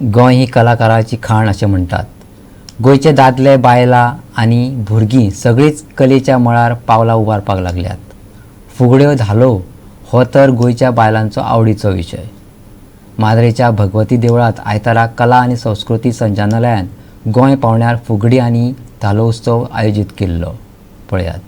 गोंय ही कलाकाराची खाण अशें म्हणटात. गोंयचे दादले बायलां आनी भुरगीं सगळींच कलेच्या मळार पावलां उबारपाक लागल्यात. फुगड्यो धालो हो तर गोंयच्या बायलांचो आवडीचो विशय. माद्रेच्या भगवती देवळांत आयतारा कला आनी संस्कृती संचालनालयान गोंय पावण्यार फुगडी आनी धालो उत्सव आयोजीत केल्लो. पळयात.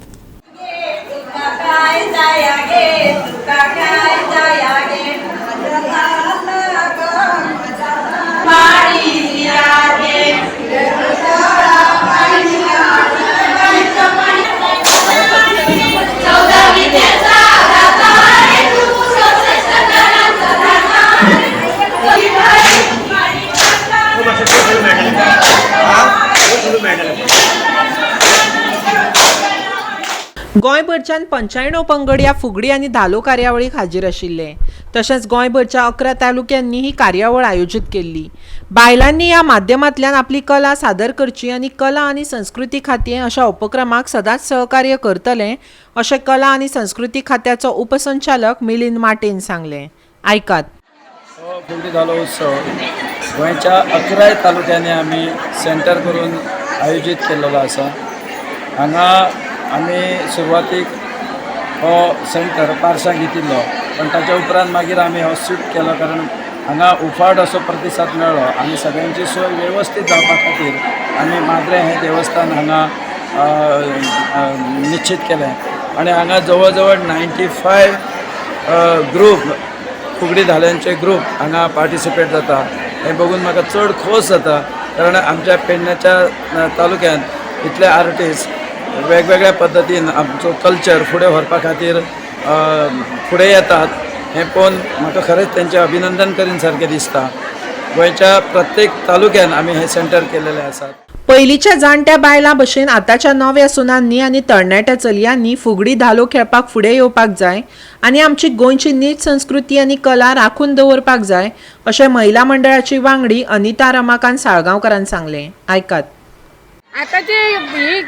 गोंयभरच्यान 95 पंगड ह्या फुगडी आनी धालो कार्यावळीक हाजीर आशिल्ले. तशेंच गोंयभरच्या 11 तालुक्यांनी ही कार्यावळ आयोजीत केल्ली. बायलांनी ह्या माध्यमांतल्यान आपली कला सादर करची आनी कला आनी संस्कृती खातें अशा उपक्रमाक सदांच सहकार्य करतले अशें कला आनी संस्कृती खात्याचो उपसंचालक मिलिंद माटेन सांगलें. आयकात. फुगडी धालो उत्सव गोंयच्या 11 तालुक्यांनी आमी सेंटर करून आयोजीत केल्लो आसा. हांगा आमी सुरवातीक हो सेंटर पार्सां घेतिल्लो, पण ताच्या उपरांत मागीर आमी हो शिफ्ट केलो, कारण हांगा उफाट असो प्रतिसाद मेळ्ळो आनी सगळ्यांची सोय वेवस्थीत जावपा खातीर आमी माद्रे हें देवस्थान हांगा निश्चित केलें. आनी हांगा जवळ जवळ 95 ग्रूप फुगडी धाल्यांचे ग्रूप हांगा पार्टिसिपेट जाता. हें बघून म्हाका चड खोस जाता, कारण आमच्या पेडण्याच्या तालुक्यांत इतले आर्टिस्ट वेगवेगळ्या पद्दतीन आमचो कल्चर फुडें व्हरपा खातीर फुडें येतात. हें पळोवन म्हाका खरेंच तेंचें अभिनंदन करीन सारकें दिसता. गोंयच्या प्रत्येक तालुक्यान आमी हे सेंटर केलेले आसात. पयलींच्या जाणट्या बायलां भशेन आतांच्या नव्या सुनांनी आनी तरणाट्या चलयांनी फुगडी धालो खेळपाक फुडें येवपाक जाय आनी आमची गोंयची नीट संस्कृती आनी कला राखून दवरपाक जाय अशें महिला मंडळाची वांगडी अनिता रमाकांत साळगांवकारान सांगलें. आयकात. आतांचे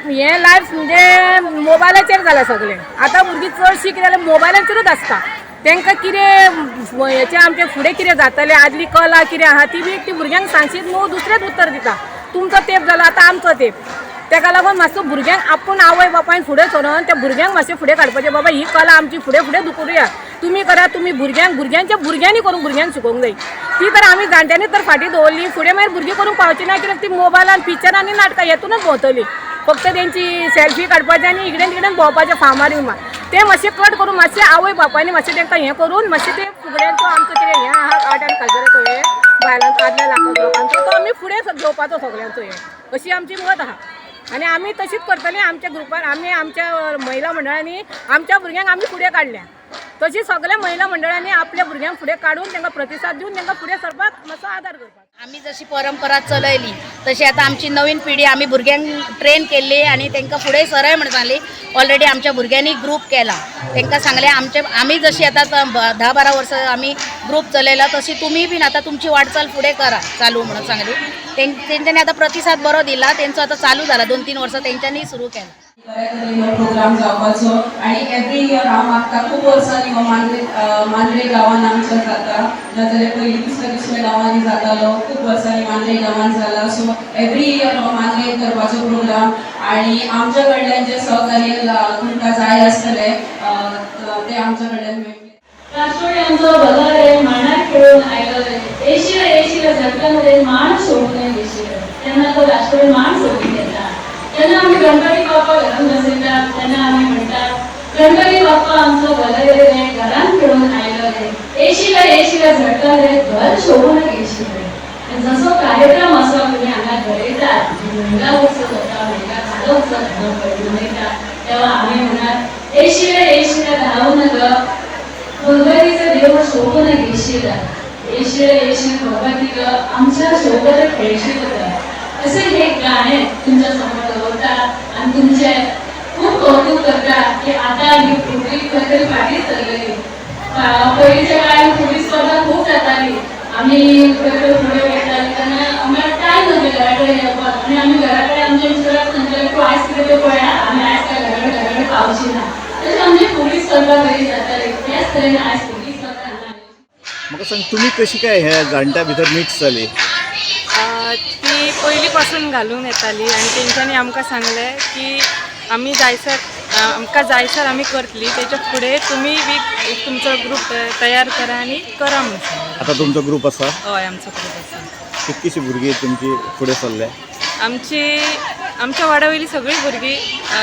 हे लायफ म्हणजे मोबायलाचेर जालां सगळें. आतां भुरगीं चडशीं कितें जाल्यार मोबायलाचेरूच आसता. तांकां कितें हेचें आमचें फुडें कितें जातलें, आदली कला कितें आहा ती बी ती भुरग्यांक सांगशीत न्हू, दुसरेंच उत्तर दिता. तुमचो तेंप जालो, आतां आमचो तेंप. ताका लागून मातसो भुरग्यांक आपूण आवय बापायन फुडें सरोन त्या भुरग्यांक मातशें फुडें काडपाचें. बाबा ही कला आमची फुडें फुडें दुखोवया, तुमी करा, तुमी भुरग्यांच्या भुरग्यांनी करून भुरग्यांक शिकोवंक जाय. ती तर आमी जाणट्यांनी तर फाटीं दवरली, फुडें मागीर भुरगीं करूंक पावची ना, कित्याक ती मोबायलान पिक्चरांनी नाटकां हेतूनच भोंवतली. फक्त तेंची सेल्फी काडपाचें आनी इकडेन तिकडेन भोंवपाचें फार्मार विमार. तें मातशें कट करून मातशें आवय बापायनी मातशें तांकां हें करून मातशें तें फुगड्यांचो आमचो कितें हें आहा आर्ट एंड कल्चराचो हें बायलांचो आदल्या लोकांचो तो आमी फुडें घेवपाचो सगळ्यांचो हें, अशी आमची मत आहा. आनी आमी तशीच करतली. आमच्या ग्रुपार आमी आमच्या महिला मंडळांनी आमच्या भुरग्यांक आमी फुडें काडल्या. तशी सगळ्या महिला मंडळांनी आपल्या भुरग्यांक फुडें काडून तांकां प्रतिसाद दिवन तांकां फुडें सरपाक मातसो आदार करपाक. आमी जशी परंपरा चलयली तशी आता आमची नवीन पिढी आमी भुरग्यांक ट्रेन केल्ली आनी तांकां फुडें सरय म्हणून सांगली. ऑलरेडी आमच्या भुरग्यांनी ग्रूप केला. तांकां सांगलें आमी जशी आतां 10-12 वर्सां आमी ग्रूप चलयला तशी तुमी बीन आतां तुमची वाटचाल फुडें करा चालू म्हणून सांगली. तेंच्यांनी आतां प्रतिसाद बरो दिला. तेंचो आतां चालू जाला 2-3 वर्सां तेंच्यांनी सुरू केला. प्रोग्राम जावपाचो आनी एवरी इयर हांव मागता. खूब वर्सांनी हो मांद्रे गांवांत आमच्या जाता, नाजाल्यार पयलीं दुसऱ्या गांवांनी जातालो. खूब वर्सांनी मांद्रे गांवांत जाला. सो एवरी इयर हो मांद्रे करपाचो प्रोग्राम आनी आमच्या कडल्यान जे सहकार्य तुमकां जाय आसतले ते आमच्या कडल्यान मेळटले. राष्ट्रपती आमचो भलो रे मांडार खेळून आयलो रे, येशिला झटकामध्ये मांड सोडून येशिलो. तेन्ना तो राष्ट्रपती मांड सोडून येता. तेन्ना आमी गणपती बाप्पा घरान बसयतात. तेन्ना आमी म्हणटात गणपती बाप्पा आमचो भलो रे घरान खेळून आयलो रे, येशिला झटका रे घर सोडून येशिलो रे. जसो कार्यक्रम असो आमी हांगा घडयतात, महिला उत्सव जाता, महिला धालो उत्सव मनयतात, तेव्हा आमी म्हणटात येशिला धावून ग भगवतीचो देव सोबून घेशिला, येशिला भगवती ग आमच्या सोबत खेळशील ग. असे हे गाणे तुमच्या समोर दवरतात आणि तुमचे खूप कौतुक करतात की आता ही फुगडी खरी फाटीच चलली. पयलींच्या काळात फुगडी स्पर्धा खूप जाताली. आम्ही फुडें वयताली तेन्ना आमकां टायम नासलेलो घरा येवपाक आनी आमी घरा कडेन आमच्या मिस्टराक सांगताले तूं आयज कितें तें पळया, आमी आयज काय घरा कडेन पावची ना. तशें आमची फुगडी स्पर्धा बरी जाताली. त्याच तरेन आयज फुगडी स्पर्धा हांगा. म्हाका सांग, तुमी कशी काय ह्या जाणट्या भितर मिक्स जाली? ती पहिलीपासून घालून येताली आणि तेंच्यांनी आमकां सांगलें की आमी जायसर आमकां जायसर आमी करतली तेच्या फुडें तुमी बी तुमचो ग्रूप तयार करा आनी करा म्हणून सांगलें. आता तुमचो ग्रूप आसा, हय आमचो ग्रूप आसा. कितकीशी भुरगीं तुमची फुडें सरले? आमच्या वाड्या वयलीं सगळीं भुरगीं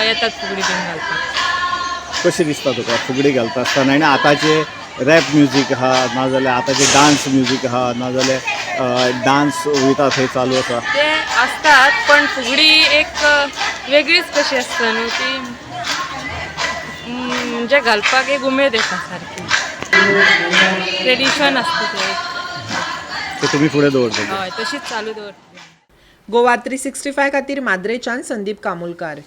येतात फुगडी बीन घालपाक. कशें दिसता तुका फुगडी घालता आसतना? आनी आतांचे रॅप म्युजीक आहा, नाजाल्यार आतांचे डान्स म्युजीक आहा, नाजाल्यार डान्स वयता थंय चालू आसा? ते असतात पण फुगडी एक वेगळीच कशी असता न्हू ती म्हणजे घालपाक एक उमेद येता सारकी. ट्रेडिशन असतं ते एक. ते तुमी फुडें दवरता? हय तशीच चालू दवरतली. गोवा 365 खातीर माद्रेच्यान संदीप कामुलकार.